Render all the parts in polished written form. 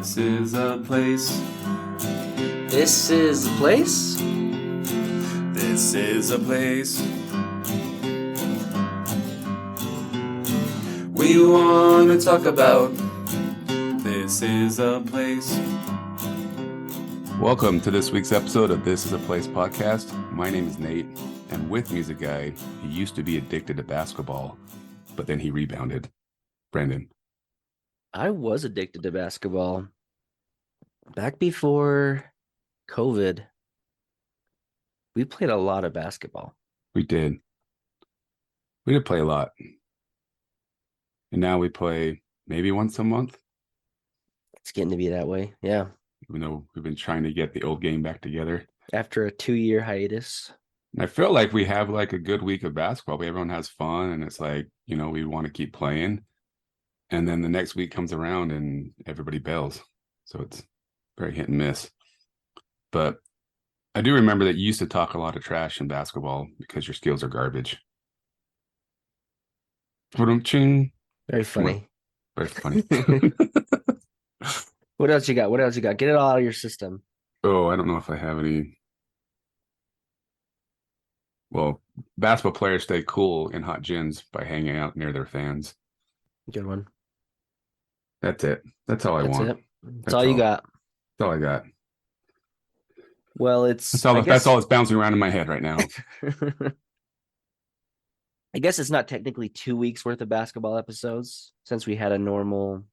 This is a place. This is the place? This is a place. We want to talk about. This is a place. Welcome to this week's episode of This is a Place podcast. My name is Nate, and with me is a guy who used to be addicted to basketball, but then he rebounded. Brandon. I was addicted to basketball back before COVID. We played a lot of basketball. We did play a lot. And now we play maybe once a month. It's getting to be that way. Yeah. Even though we've been trying to get the old game back together. After a 2-year hiatus. And I feel like we have like a good week of basketball. Everyone has fun and it's like, we want to keep playing. And then the next week comes around and everybody bails. So it's very hit and miss. But I do remember that you used to talk a lot of trash in basketball because your skills are garbage. Very funny. Very funny. What else you got? Get it all out of your system. Oh, I don't know if I have any. Well, basketball players stay cool in hot gyms by hanging out near their fans. Good one. That's it. That's all I want. That's all you got. That's all I got. Well, that's all that's bouncing around in my head right now. I guess it's not technically 2 weeks worth of basketball episodes since we had a normal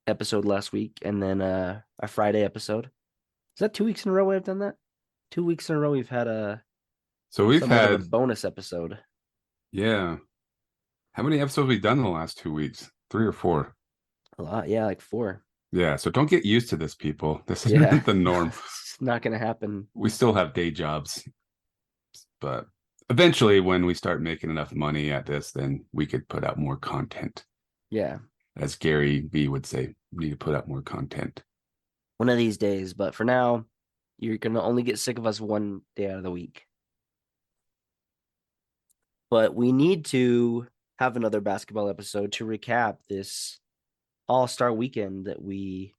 episode last week and then a Friday episode. Is that 2 weeks in a row we've done that? 2 weeks in a row we've had a bonus episode. Yeah. How many episodes have we done in the last 2 weeks? 3 or 4? A lot, yeah, like 4. Yeah, so don't get used to this, people. This isn't the norm. It's not going to happen. We still have day jobs. But eventually, when we start making enough money at this, then we could put out more content. Yeah. As Gary Vee would say, we need to put out more content. One of these days. But for now, you're going to only get sick of us one day out of the week. But we need to have another basketball episode to recap this All-Star weekend that we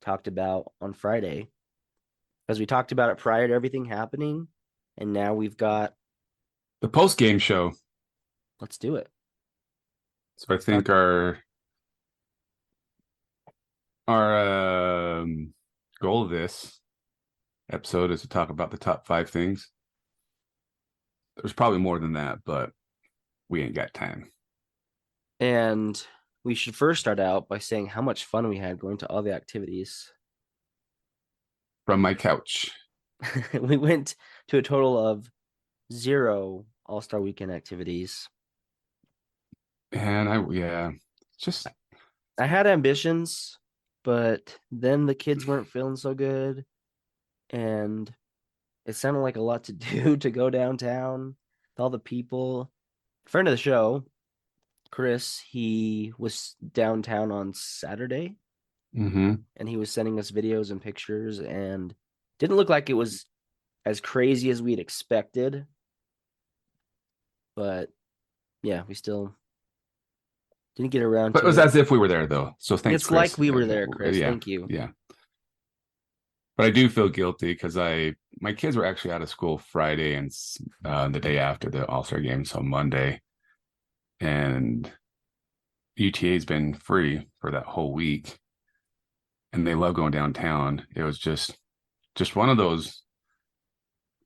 talked about on Friday. Because we talked about it prior to everything happening. And now we've got the post-game show. Let's do it. So I think our goal of this episode is to talk about the top 5 things. There's probably more than that, but we ain't got time. And we should first start out by saying how much fun we had going to all the activities. From my couch. We went to a total of 0 All-Star Weekend activities. And I had ambitions, but then the kids weren't feeling so good. And it sounded like a lot to do to go downtown with all the people. Friend of the show, Chris, he was downtown on Saturday. Mm-hmm. And he was sending us videos and pictures and didn't look like it was as crazy as we'd expected. But yeah, we still didn't get around to it. But it was as if we were there, though. So thanks, It's Chris. like we were there, Chris. Yeah, thank you. Yeah. But I do feel guilty because my kids were actually out of school Friday and the day after the All-Star game, so Monday. And UTA's been free for that whole week. And they love going downtown. It was just one of those,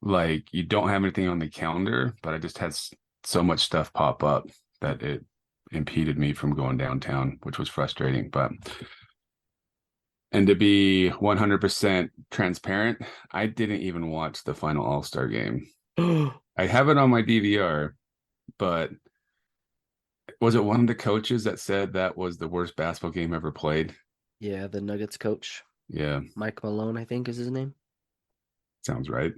like, you don't have anything on the calendar, but I just had so much stuff pop up that it impeded me from going downtown, which was frustrating. And to be 100% transparent, I didn't even watch the final All-Star game. I have it on my DVR, but was it one of the coaches that said that was the worst basketball game ever played? Yeah, the Nuggets coach. Yeah. Mike Malone, I think is his name. Sounds right.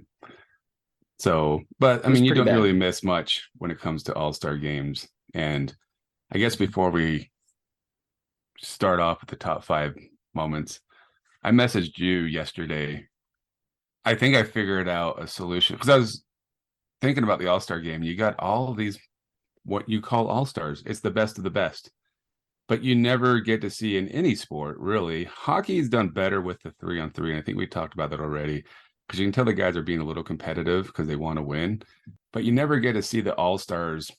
So, but I mean, you don't really miss much when it comes to All-Star games. And I guess before we start off with the top 5 moments, I messaged you yesterday. I think I figured out a solution because I was thinking about the All-Star game. You got all of these, what you call All-Stars. It's the best of the best. but you never get to see in any sport, really. Hockey's done better with the 3-on-3, and I think we talked about that already, because you can tell the guys are being a little competitive because they want to win, but you never get to see the all-stars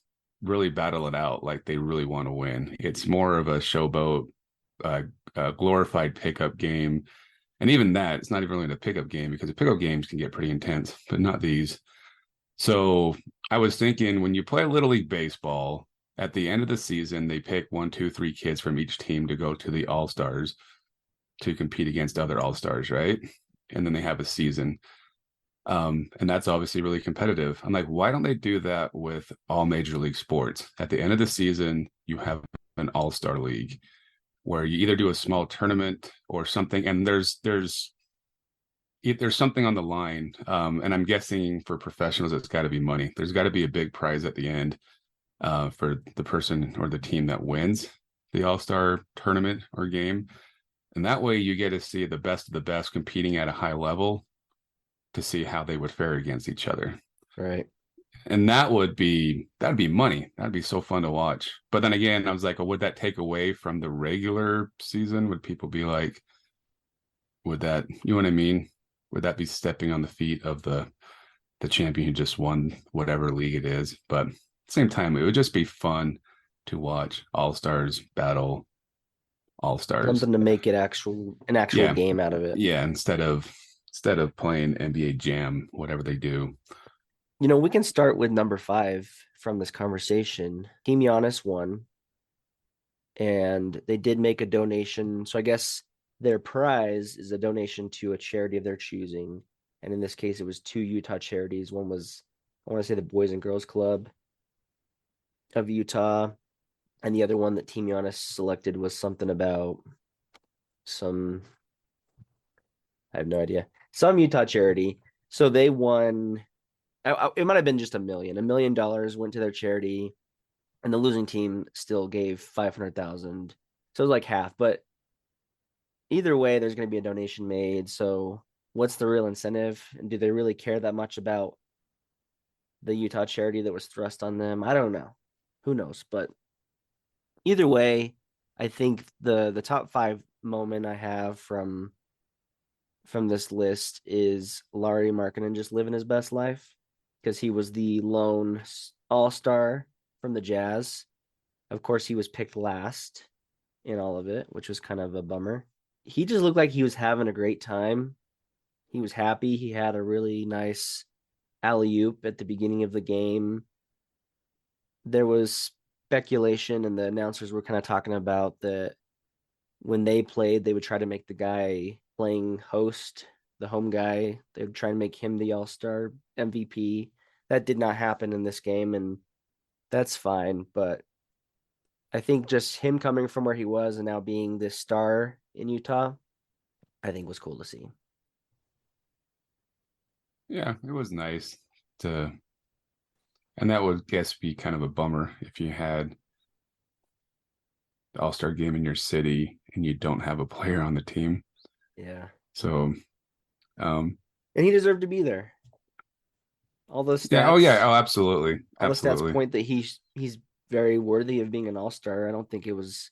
really battle it out like they really want to win. It's more of a showboat, a glorified pickup game. And even that, it's not even really a pickup game, because the pickup games can get pretty intense, but not these. So I was thinking, when you play Little League Baseball, at the end of the season, they pick 1, 2, 3 kids from each team to go to the All-Stars to compete against other All-Stars, right? And then they have a season. And that's obviously really competitive. I'm like, why don't they do that with all major league sports? At the end of the season, you have an All-Star League where you either do a small tournament or something, and there's something on the line. And I'm guessing for professionals, it's got to be money. There's got to be a big prize at the end for the person or the team that wins the All-Star tournament or game. And that way you get to see the best of the best competing at a high level to see how they would fare against each other. Right. And that'd be money. That'd be so fun to watch. But then again, I was like, oh, would that take away from the regular season? Would people be like, would that, you know what I mean? Would that be stepping on the feet of the champion who just won whatever league it is? But at the same time, it would just be fun to watch All-Stars battle All-Stars. Something to make it an actual Yeah. game out of it. Yeah, instead of playing NBA Jam, whatever they do. You know, we can start with number 5 from this conversation. Team Giannis won, and they did make a donation. So I guess their prize is a donation to a charity of their choosing. And in this case, it was 2 Utah charities. One was, I want to say, the Boys and Girls Club of Utah. And the other one that Team Giannis selected was something about I have no idea, some Utah charity. So they won. It might have been just $1 million. $1 million went to their charity, and the losing team still gave 500,000. So it was like half. But either way, there's going to be a donation made. So what's the real incentive? And do they really care that much about the Utah charity that was thrust on them? I don't know. Who knows? But either way, I think the top 5 moment I have from this list is Lauri Markkanen just living his best life, because he was the lone all-star from the Jazz. Of course, he was picked last in all of it, which was kind of a bummer. He just looked like he was having a great time. He was happy. He had a really nice alley-oop at the beginning of the game. There was speculation, and the announcers were kind of talking about that when they played, they would try to make the guy playing host, the home guy, they would try and make him the all-star MVP. That did not happen in this game, and that's fine. But I think just him coming from where he was and now being this star in Utah, I think was cool to see. Yeah, it was nice to, and that would guess be kind of a bummer if you had the All-Star game in your city and you don't have a player on the team. Yeah. So, and he deserved to be there. All those stats. Yeah. Oh, yeah. Oh, absolutely. All Absolutely. the stats point that he's very worthy of being an all-star. I don't think it was,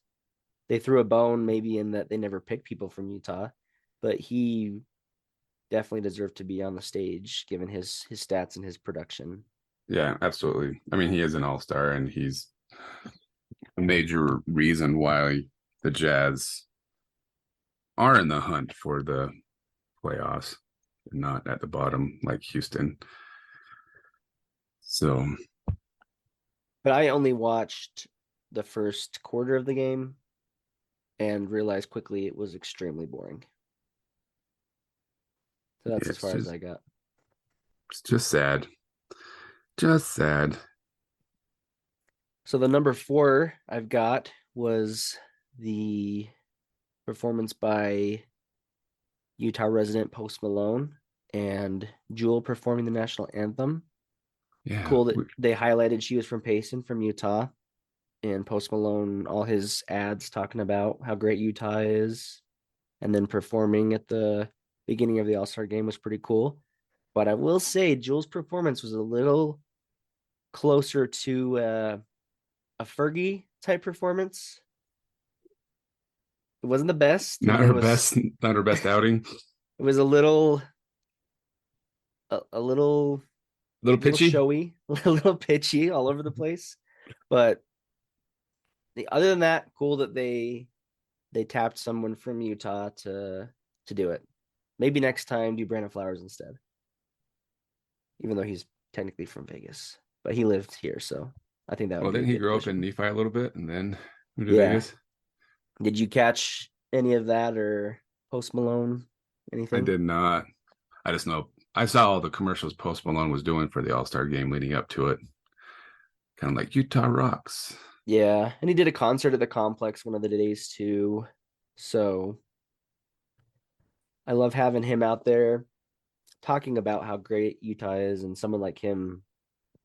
they threw a bone maybe in that they never picked people from Utah, but he definitely deserved to be on the stage given his stats and his production. Yeah, absolutely. I mean, he is an all-star, and he's a major reason why the Jazz are in the hunt for the playoffs, not at the bottom like Houston. So, but I only watched the first quarter of the game and realized quickly it was extremely boring. So that's as far as I got. It's just sad. Just sad. So the number 4 I've got was the performance by Utah resident Post Malone and Jewel performing the national anthem. Yeah. Cool that they highlighted she was from Payson, from Utah, and Post Malone, all his ads talking about how great Utah is, and then performing at the beginning of the All-Star game was pretty cool. But I will say Jewel's performance was a little closer to a Fergie type performance. It wasn't the best. Not It her was best, not her best outing. it was a Little little pitchy. showy, a little pitchy all over the place. But other than that, cool that they tapped someone from Utah to do it. Maybe next time do Brandon Flowers instead. Even though he's technically from Vegas, but he lived here, so I think that Well, would be a didn't he good grow up in addition. Nephi a little bit and then moved to Yeah. Vegas? Did you catch any of that or Post Malone? I Anything? did not. I just know I saw all the commercials Post Malone was doing for the All-Star game leading up to it. Kind of like Utah rocks. Yeah, and he did a concert at the complex one of the days too. So I love having him out there talking about how great Utah is and someone like him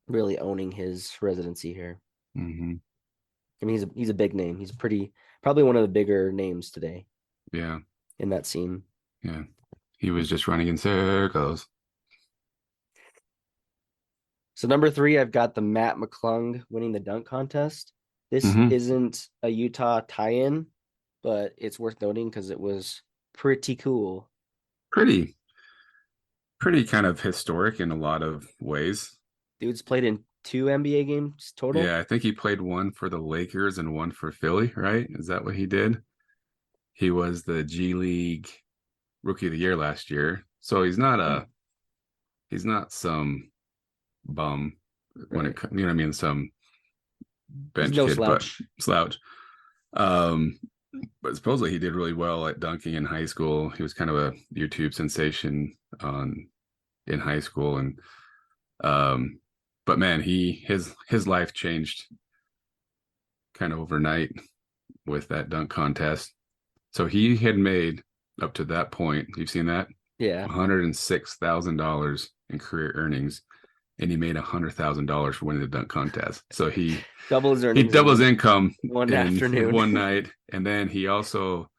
really owning his residency here. Mm-hmm. I mean, he's a big name. He's probably one of the bigger names today Yeah, in that scene. yeah. He was just running in circles. So number 3, I've got the Matt McClung winning the dunk contest. This Mhm. isn't a Utah tie-in, but it's worth noting because it was pretty cool. Pretty kind of historic in a lot of ways. Dude's played in 2 NBA games total. Yeah, I think he played one for the Lakers and one for Philly, right? Is that what he did? He was the G League Rookie of the Year last year. So he's not some bum when Right. it you know what I mean, some He's bench no kid, but slouch. slouch. Um, but supposedly he did really well at dunking in high school. He was kind of a YouTube sensation in high school, and but man, his life changed kind of overnight with that dunk contest. So he had made up to that point, you've seen that, Yeah. $106,000 in career earnings, and he made $100,000 for winning the dunk contest. So he Double his earnings doubled his in income one in afternoon. one night, and then he also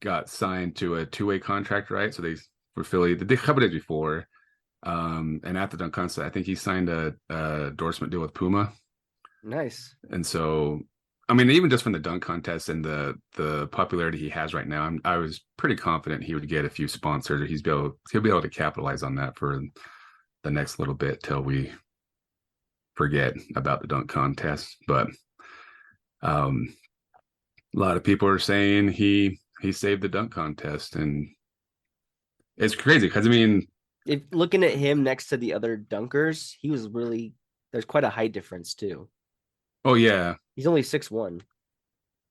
got signed to a two-way contract, right? So they for Philly the couple days before, and at the dunk contest, I think he signed a endorsement deal with Puma, Nice. and so I mean, even just from the dunk contest and the popularity he has right now, I was pretty confident he would get a few sponsors, or he'll be able to capitalize on that for the next little bit till we forget about the dunk contest. But a lot of people are saying he saved the dunk contest, and it's crazy because I mean, If looking at him next to the other dunkers, there's quite a height difference too. oh yeah, He's only 6'1".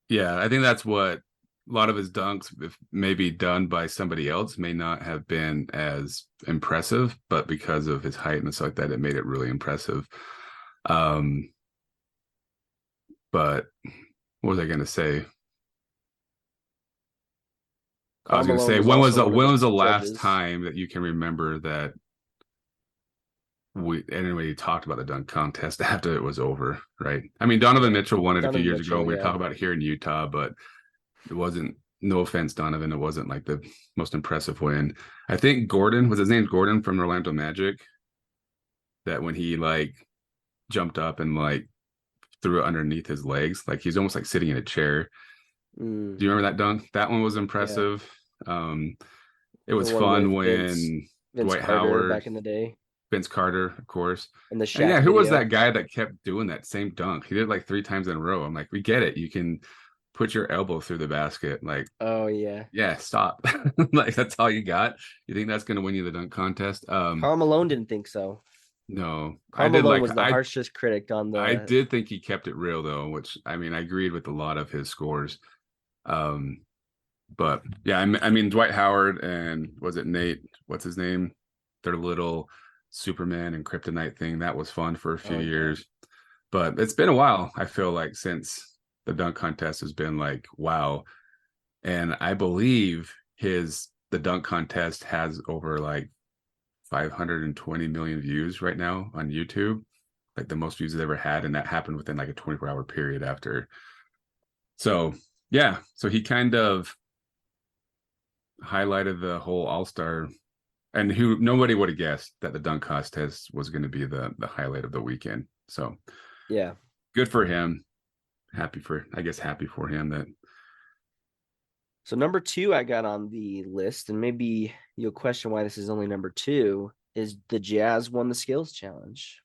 yeah, I think that's what a lot of his dunks, if maybe done by somebody else, may not have been as impressive, but because of his height and stuff like that, it made it really impressive. But what was I going to say? I was going to say, when was the last time that you can remember that anybody talked about the dunk contest after it was over, right? I mean, Donovan Mitchell won it a few years ago. We talk about it here in Utah, but it wasn't. No offense, Donovan. It wasn't like the most impressive win. I think Gordon was his name. Gordon from Orlando Magic. That when he like jumped up and like threw it underneath his legs, like he's almost like sitting in a chair. Do you remember that dunk? That one was impressive. Yeah. It was fun when Vince Dwight Carter Howard back in the day. Vince Carter, of course. And the Shaq yeah, who video. was that guy that kept doing that same dunk? He did it like 3 times in a row. I'm like, we get it. You can put your elbow through the basket. Like, oh yeah, stop. Like that's all you got. You think that's gonna win you the dunk contest? Karl Malone didn't think so. No, Karl Malone was the harshest critic on the. I did think he kept it real though, which I mean, I agreed with a lot of his scores. But yeah, I mean, Dwight Howard and was it Nate? What's his name? Their little Superman and Kryptonite thing, that was fun for a few years. But it's been a while, I feel like, since the dunk contest has been like, wow. And I believe the dunk contest has over like 520 million views right now on YouTube, like the most views it's ever had, and that happened within like a 24-hour period after. So yeah, so he kind of highlighted the whole All-Star, and who nobody would have guessed that the dunk contest was going to be the highlight of the weekend. So yeah, good for him. Happy for him that So number 2 I got on the list, and maybe you'll question why this is only number 2, is the Jazz won the skills challenge.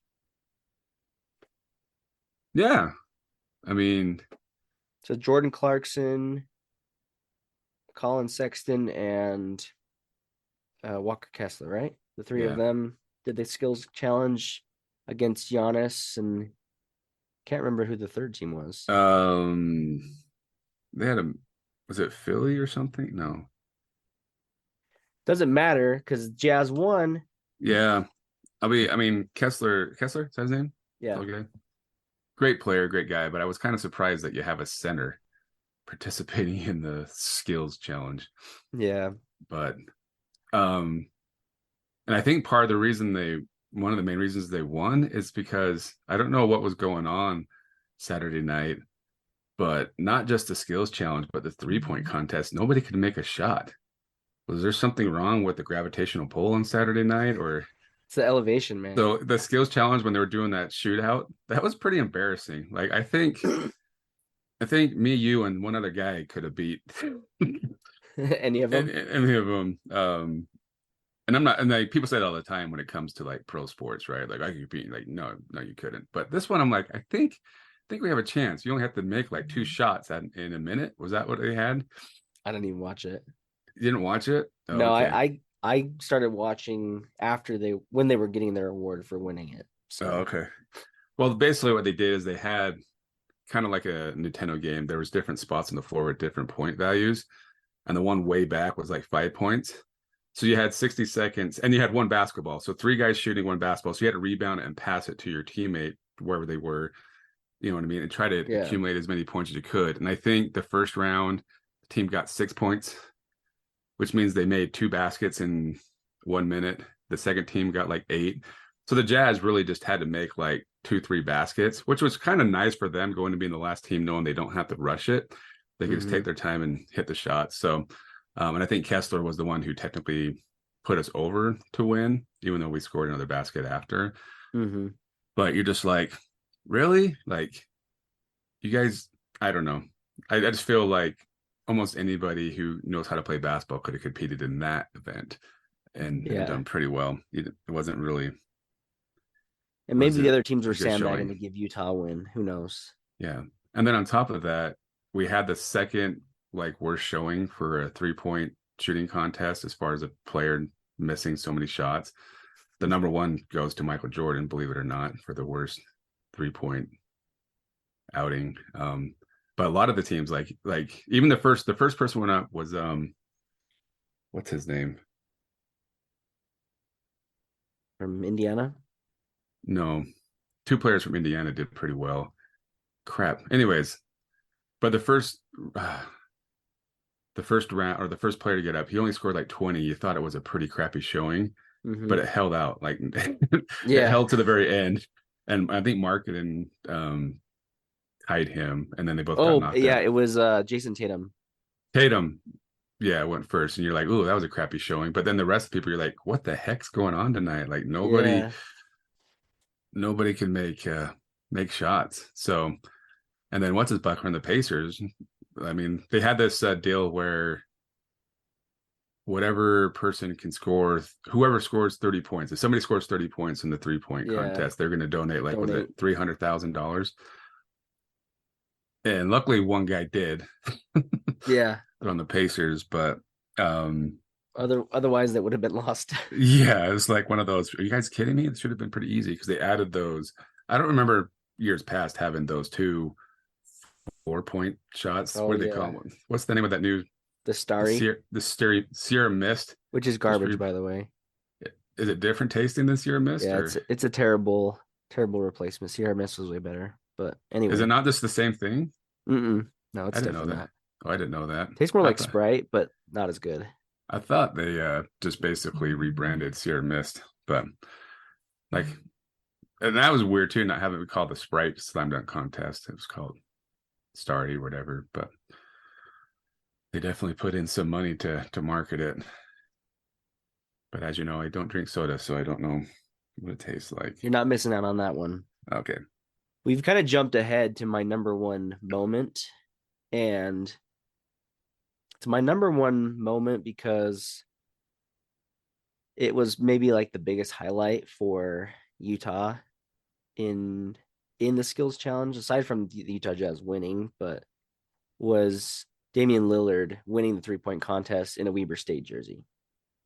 Yeah. I mean, So Jordan Clarkson, Colin Sexton, and Walker Kessler, right? The three of yeah. them did the skills challenge against Giannis, and can't remember who the third team was. They had was it Philly or something? No. Doesn't matter because Jazz won. Yeah. I mean, Kessler, is that his name? Yeah. Okay. Great player, great guy, but I was kind of surprised that you have a center participating in the skills challenge. Yeah. But and I think part of the reason one of the main reasons they won is because I don't know what was going on Saturday night, but not just the skills challenge, but the 3-point contest. Nobody could make a shot. Was there something wrong with the gravitational pull on Saturday night, or It's the elevation, man. so the skills challenge when they were doing that shootout, that was pretty embarrassing. Like I think me, you, and one other guy could have beat Any of them? any of them. And I'm not, and like people say it all the time when it comes to like pro sports, right? Like I could beat, like no, you couldn't. But this one, I'm like, I think we have a chance. You only have to make like 2 shots in a minute. Was that what they had? I didn't even watch it. You didn't watch it? Oh, No, okay. I started watching after when they were getting their award for winning it. So Oh, okay. Well, basically what they did is they had kind of like a Nintendo game. There was different spots on the floor with different point values, and the one way back was like 5 points. So you had 60 seconds, and you had one basketball. So 3 guys shooting one basketball. So you had to rebound it and pass it to your teammate wherever they were. You know what I mean? And try to yeah. accumulate as many points as you could. And I think the first round, the team got 6 points, which means they made 2 baskets in 1 minute. The second team got like 8. So the Jazz really just had to make like 2-3 baskets, which was kind of nice for them going to be in the last team, knowing they don't have to rush it. They could just take their time and hit the shots. So, and I think Kessler was the one who technically put us over to win, even though we scored another basket after. Mm-hmm. But you're just like, really? Like, you guys, I don't know. I just feel like almost anybody who knows how to play basketball could have competed in that event and done pretty well. It wasn't really. And maybe the other teams were a good sandbagging showing. to give Utah a win. Who knows? Yeah. And then on top of that, we had the second like worst showing for a 3-point shooting contest as far as a player missing so many shots. The number 1 goes to Michael Jordan, believe it or not, for the worst 3-point outing. But a lot of the teams, like even the first person went up was what's his name? From Indiana? No. 2 players from Indiana did pretty well. Crap. Anyways, but the first round, or the first player to get up, he only scored like 20. You thought it was a pretty crappy showing, but it held out. Like it held to the very end. And I think Markkanen tied him, and then they both got knocked out. It was Jason Tatum. Yeah, went first, and you're like, "Ooh, that was a crappy showing." But then the rest of the people, you're like, "What the heck's going on tonight?" Like nobody can make shots. So, and then once it's Buckner and the Pacers, I mean, they had this deal where whatever person can score, whoever scores 30 points, if somebody scores 30 points in the 3-point contest, they're going to donate like was it $300,000. And luckily one guy did. Yeah. On the Pacers, but otherwise that would have been lost. Yeah, it's like one of those, are you guys kidding me? It should have been pretty easy because they added those. I don't remember years past having those 2 4-point shots. What do they call them? What's the name of that new Sierra Mist, which is garbage, by the way. Is it different tasting than Sierra Mist? Yeah, it's a terrible replacement. Sierra Mist was way better, but anyway, is it not just the same thing? No, it's I didn't know definitely that. not. Oh, I didn't know that. Tastes more like Sprite, but not as good. I thought they just basically rebranded Sierra Mist, but like, and that was weird too, not having it called the Sprite Slam Dunk Contest. It was called Starry, whatever, but they definitely put in some money to market it. But as you know, I don't drink soda, so I don't know what it tastes like. You're not missing out on that one. Okay. We've kind of jumped ahead to my number 1 moment, and It's my number one moment because it was maybe like the biggest highlight for Utah in the skills challenge, aside from the Utah Jazz winning, but was Damian Lillard winning the 3-point contest in a Weber State jersey.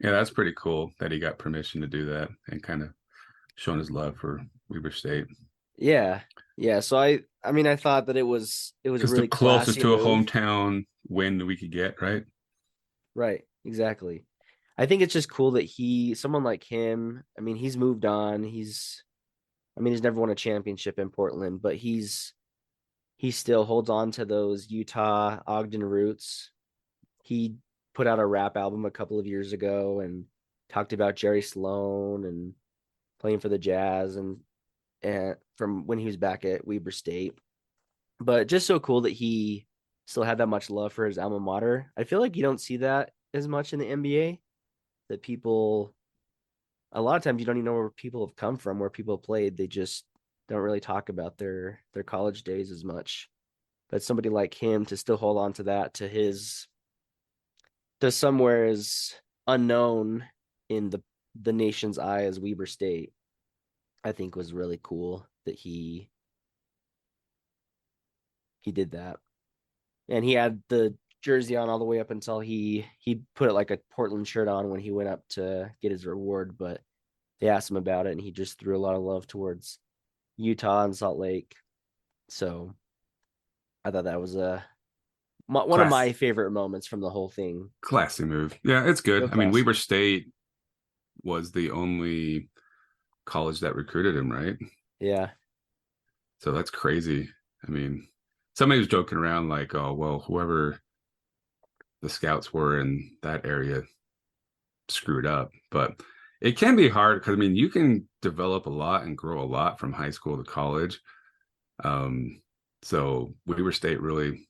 Yeah, that's pretty cool that he got permission to do that and kind of showing his love for Weber State. Yeah. Yeah. So I mean I thought that it was It's really the closest classy to a move. hometown win we could get, right? Right, exactly. I think it's just cool that someone like him, I mean, he's moved on. He's never won a championship in Portland, but he still holds on to those Utah Ogden roots. He put out a rap album a couple of years ago and talked about Jerry Sloan and playing for the Jazz and from when he was back at Weber State. But just so cool that he still had that much love for his alma mater. I feel like you don't see that as much in the NBA. That people, a lot of times, you don't even know where people have come from, where people have played. They just don't really talk about their college days as much. But somebody like him to still hold on to that, to somewhere as unknown in the nation's eye as Weber State, I think was really cool that he did that. And he had the jersey on all the way up until he put it like a Portland shirt on when he went up to get his reward, but they asked him about it and he just threw a lot of love towards Utah and Salt Lake. So I thought that was one of my favorite moments from the whole thing. Classy move. Yeah, it's good. Real I mean, classy. Weber State was the only college that recruited him, right? Yeah. So that's crazy. I mean, somebody was joking around like, oh, well, whoever the scouts were in that area screwed up. But it can be hard because, I mean, you can develop a lot and grow a lot from high school to college. So Weber State really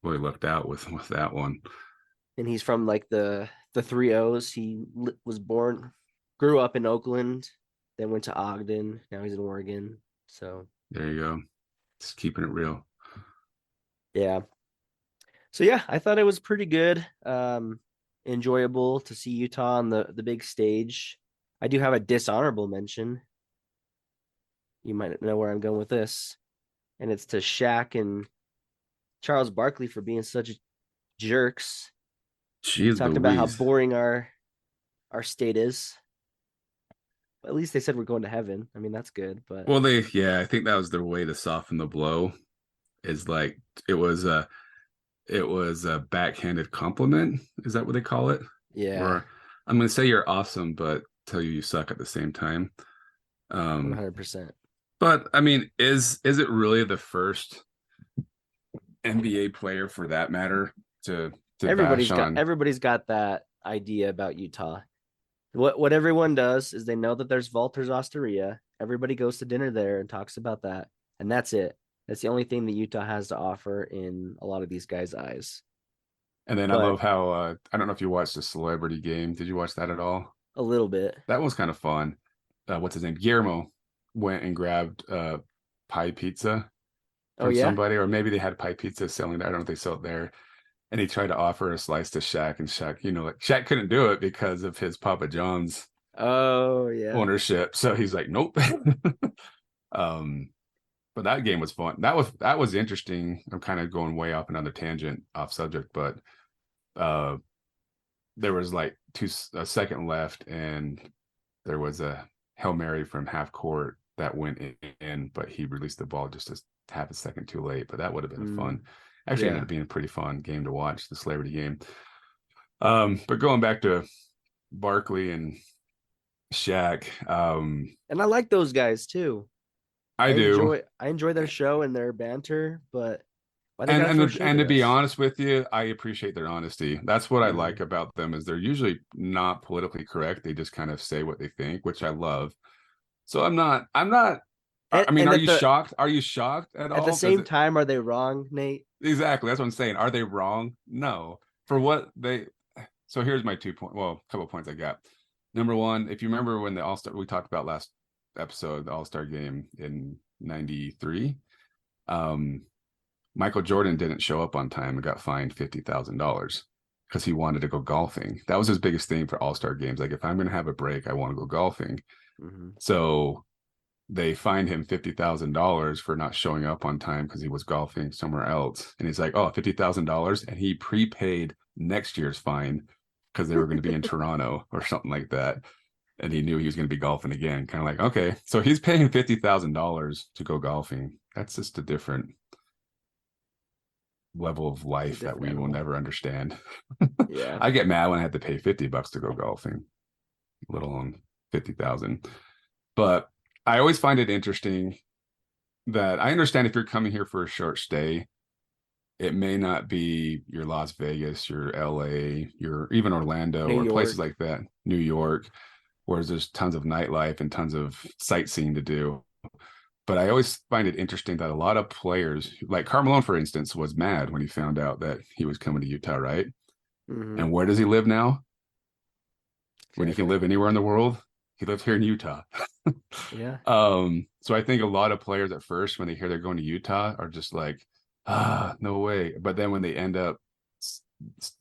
lucked out with that one. And he's from like the 3 O's. He was grew up in Oakland, then went to Ogden. Now he's in Oregon. So there you go. Just keeping it real. Yeah. So yeah, I thought it was pretty good. Enjoyable to see Utah on the big stage. I do have a dishonorable mention. You might know where I'm going with this. And it's to Shaq and Charles Barkley for being such jerks. Jeez, Talked about how boring our state is. At least they said we're going to heaven. I mean, that's good. But well, I think that was their way to soften the blow. Is like it was a backhanded compliment. Is that what they call it? Yeah. Or I'm going to say you're awesome, but tell you suck at the same time. 100%. But I mean, is it really the first NBA player, for that matter, to everybody's got that idea about Utah. What everyone does is they know that there's Walter's Osteria. Everybody goes to dinner there and talks about that, and that's it. That's the only thing that Utah has to offer in a lot of these guys' eyes. And then I love how I don't know if you watched the Celebrity Game. Did you watch that at all? A little bit. That was kind of fun. What's his name? Guillermo went and grabbed pie pizza from somebody, or maybe they had pie pizza selling there. I don't know if they sell it there. And he tried to offer a slice to Shaq, and Shaq, like Shaq couldn't do it because of his Papa John's ownership. So he's like, nope. But that game was fun. That was interesting. I'm kind of going way off another tangent off subject, but there was like a second left, and there was a Hail Mary from half court that went in, but he released the ball just a half a second too late. But that would have been fun. Actually, ended up being a pretty fun game to watch, the Celebrity Game. But going back to Barkley and Shaq, and I like those guys too. I enjoy their show and their banter, but and to be honest with you, I appreciate their honesty. That's what I like about them, is they're usually not politically correct. They just kind of say what they think, which I love. So I'm not. I mean, are you shocked? Are you shocked at all? At the same time, are they wrong, Nate? Exactly. That's what I'm saying. Are they wrong? No. For what they. So here's my 2 point. Well, a couple of points I got. Number one, if you remember when the All-Star, we talked about last episode, the All-Star game in '93, Michael Jordan didn't show up on time and got fined $50,000. because he wanted to go golfing. That was his biggest thing for All-Star games. Like, if I'm going to have a break, I want to go golfing. Mm-hmm. So they fined him $50,000 for not showing up on time because he was golfing somewhere else. And he's like, oh, $50,000. And he prepaid next year's fine because they were going to be in Toronto or something like that. And he knew he was going to be golfing again. Kind of like, okay, so he's paying $50,000 to go golfing. That's just a different level of life that we will never understand. Yeah. I get mad when I have to pay $50 to go golfing, let alone 50,000. But I always find it interesting that I understand if you're coming here for a short stay, it may not be your Las Vegas, your LA, your even Orlando New or York. places like that, New York, where there's tons of nightlife and tons of sightseeing to do. But I always find it interesting that a lot of players, like Carmelo, for instance, was mad when he found out that he was coming to Utah, right? Mm-hmm. And where does he live now? When he can Exactly. live anywhere in the world, he lives here in Utah. Yeah. So I think a lot of players at first, when they hear they're going to Utah, are just like, no way. But then when they end up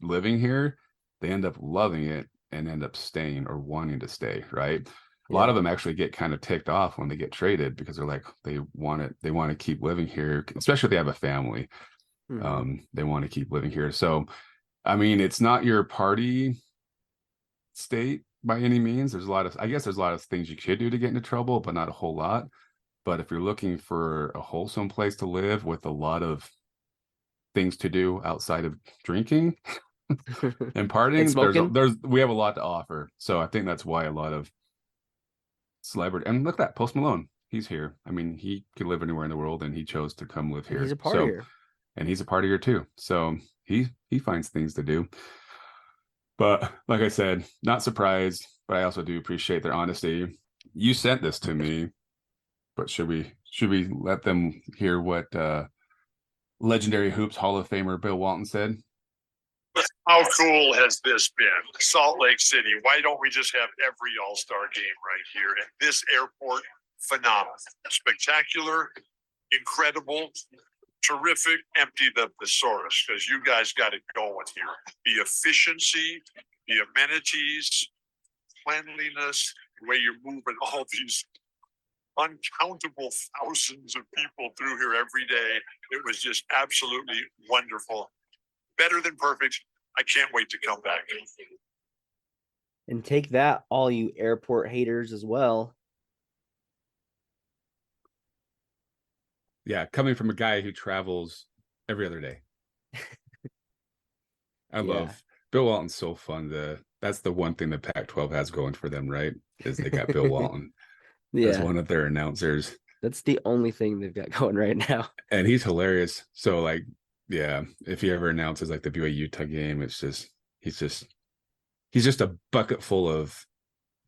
living here, they end up loving it and end up staying or wanting to stay, right? A lot of them actually get kind of ticked off when they get traded because they're like, they want to keep living here, especially if they have a family. Mm-hmm. They want to keep living here. So, I mean, it's not your party state by any means. There's a lot of things you could do to get into trouble, but not a whole lot. But if you're looking for a wholesome place to live with a lot of things to do outside of drinking and partying, And smoking. we have a lot to offer. So I think that's why a lot of celebrity, and look at that, Post Malone, he's here. I mean, he could live anywhere in the world and he chose to come live And here. he's a partier. And he's a partier too. So he finds things to do. But like I said, not surprised, but I also do appreciate their honesty. You sent this to me, but should we let them hear what legendary Hoops Hall of Famer Bill Walton said? How cool has this been? Salt Lake City. Why don't we just have every All-Star game right here? And this airport, phenomenal, spectacular, incredible, terrific. Empty the thesaurus because you guys got it going here. The efficiency, the amenities, cleanliness, the way you're moving all these uncountable thousands of people through here every day. It was just absolutely wonderful. Better than perfect. I can't wait to come back. And take that, all you airport haters as well. Yeah, coming from a guy who travels every other day. I love Bill Walton's so fun. That's the one thing the Pac-12 has going for them, right? Is they got Bill Walton as one of their announcers. That's the only thing they've got going right now. And he's hilarious. So like, yeah, if he ever announces like the BYU Utah game, it's just he's just a bucket full of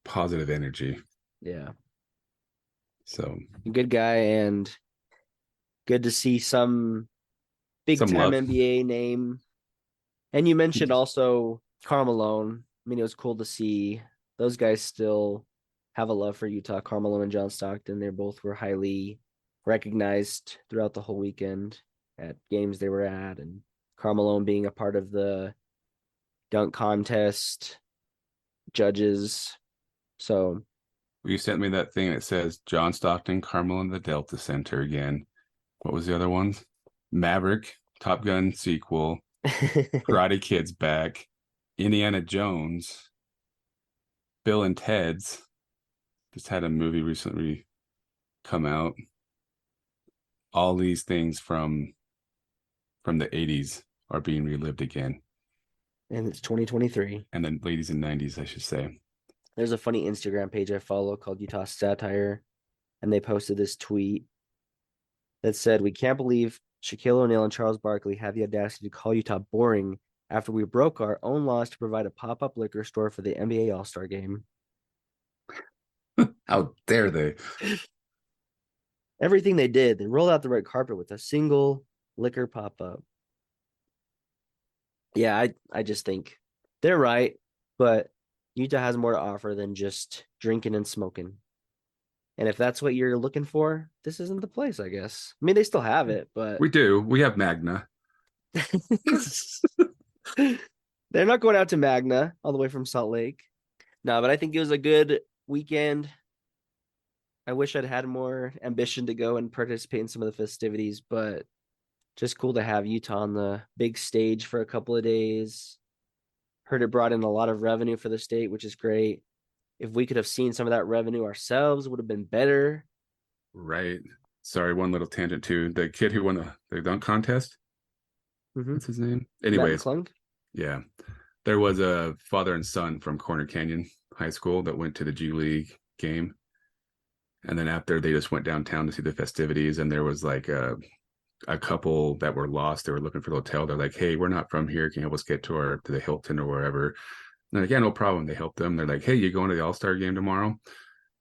positive energy. Yeah. So good guy and good to see some big time NBA name. And you mentioned also Karl Malone. I mean, it was cool to see those guys still have a love for Utah. Karl Malone and John Stockton, they both were highly recognized throughout the whole weekend at games they were at, and Karl Malone being a part of the dunk contest judges. So you sent me that thing that says John Stockton, Karl Malone, the Delta Center again. What was the other ones? Maverick, Top Gun sequel, Karate Kid's back, Indiana Jones, Bill and Ted's just had a movie recently come out. All these things from the 80s are being relived again. And it's 2023. And then ladies and 90s, I should say. There's a funny Instagram page I follow called Utah Satire, and they posted this tweet that said, "We can't believe Shaquille O'Neal and Charles Barkley had the audacity to call Utah boring after we broke our own laws to provide a pop-up liquor store for the NBA All-Star Game." How dare they? Everything they did, they rolled out the red carpet with a single liquor pop-up. Yeah, I just think they're right, but Utah has more to offer than just drinking and smoking. And if that's what you're looking for, this isn't the place, I guess. I mean, they still have it, but we do. We have Magna. They're not going out to Magna all the way from Salt Lake. No, but I think it was a good weekend. I wish I'd had more ambition to go and participate in some of the festivities, but just cool to have Utah on the big stage for a couple of days. Heard it brought in a lot of revenue for the state, which is great. If we could have seen some of that revenue ourselves, it would have been better. Right. Sorry, one little tangent too. The kid who won the dunk contest. Mhm. What's his name? Matt Anyways, McClung? yeah. There was a father and son from Corner Canyon High School that went to the G League game. And then after, they just went downtown to see the festivities, and there was like a couple that were lost. They were looking for the hotel. They're like, "Hey, we're not from here. Can you help us get to the Hilton or wherever?" And they're like, "Yeah, no problem." They helped them. They're like, "Hey, you going to the All-Star game tomorrow?"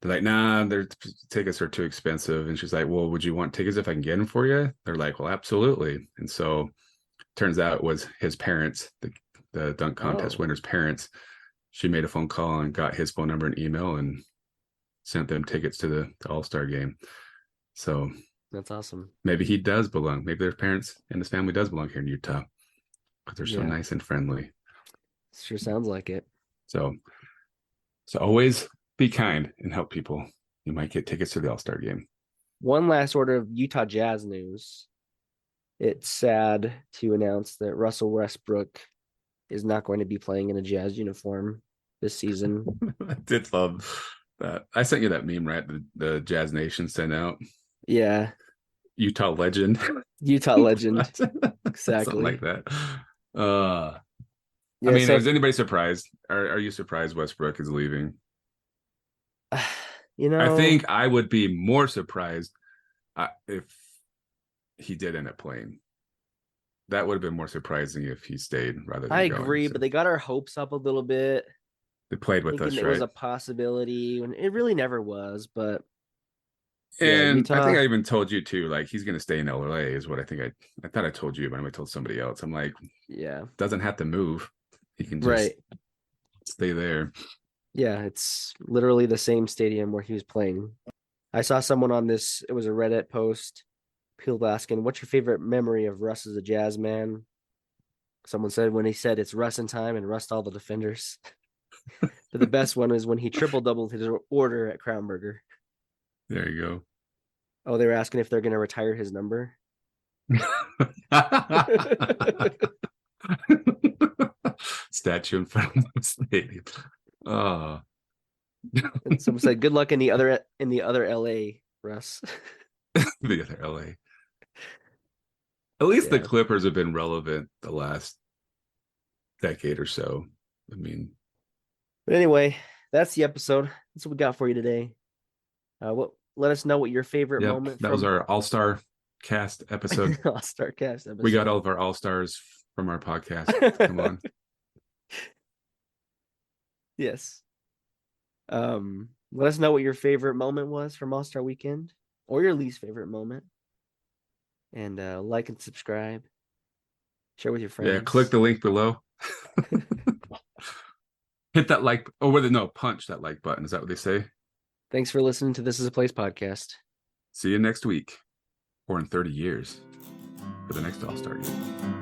They're like, "Nah, their tickets are too expensive." And she's like, "Well, would you want tickets if I can get them for you?" They're like, "Well, absolutely." And so turns out it was his parents, the dunk contest winner's parents. She made a phone call and got his phone number and email and sent them tickets to the All-Star game. So That's awesome. maybe he does belong. Maybe their parents and his family does belong here in Utah because they're so nice and friendly. Sure sounds like it. So always be kind and help people. You might get tickets to the All-Star game. One last order of Utah Jazz news. It's sad to announce that Russell Westbrook is not going to be playing in a Jazz uniform this season. I did love that. I sent you that meme, right? The Jazz Nation sent out. Yeah. Utah legend. Utah legend. Exactly. Something like that. I Yeah, mean, so, is anybody surprised? Are you surprised Westbrook is leaving? I think I would be more surprised if he did end up playing. That would have been more surprising if he stayed rather than I going, agree, so. but they got our hopes up a little bit. They played with us, it right? was a possibility when it really never was, but and Utah, I think I even told you too, like he's going to stay in LA is what I think I thought I told you, but I told somebody else. I'm like, doesn't have to move. He can just stay there. Yeah, it's literally the same stadium where he was playing. I saw someone on this, it was a Reddit post, people asking, what's your favorite memory of Russ as a Jazz man? Someone said when he said it's Russ in time and rust all the defenders. But the best one is when he triple-doubled his order at Crown Burger. There you go. Oh, they were asking if they're going to retire his number. Statue in front of the stadium. Oh. And someone said, "Good luck in the other LA, Russ." The other LA. At least the Clippers have been relevant the last decade or so. I mean, but anyway, that's the episode. That's what we got for you today. Let us know what your favorite moment. That was our All-Star Cast episode. All-Star Cast episode. We got all of our All-Stars from our podcast. Come on. Yes. Let us know what your favorite moment was from All-Star Weekend or your least favorite moment. And like and subscribe. Share with your friends. Yeah, click the link below. Hit that like, punch that like button. Is that what they say? Thanks for listening to This Is a Place podcast. See you next week or in 30 years for the next All-Star game.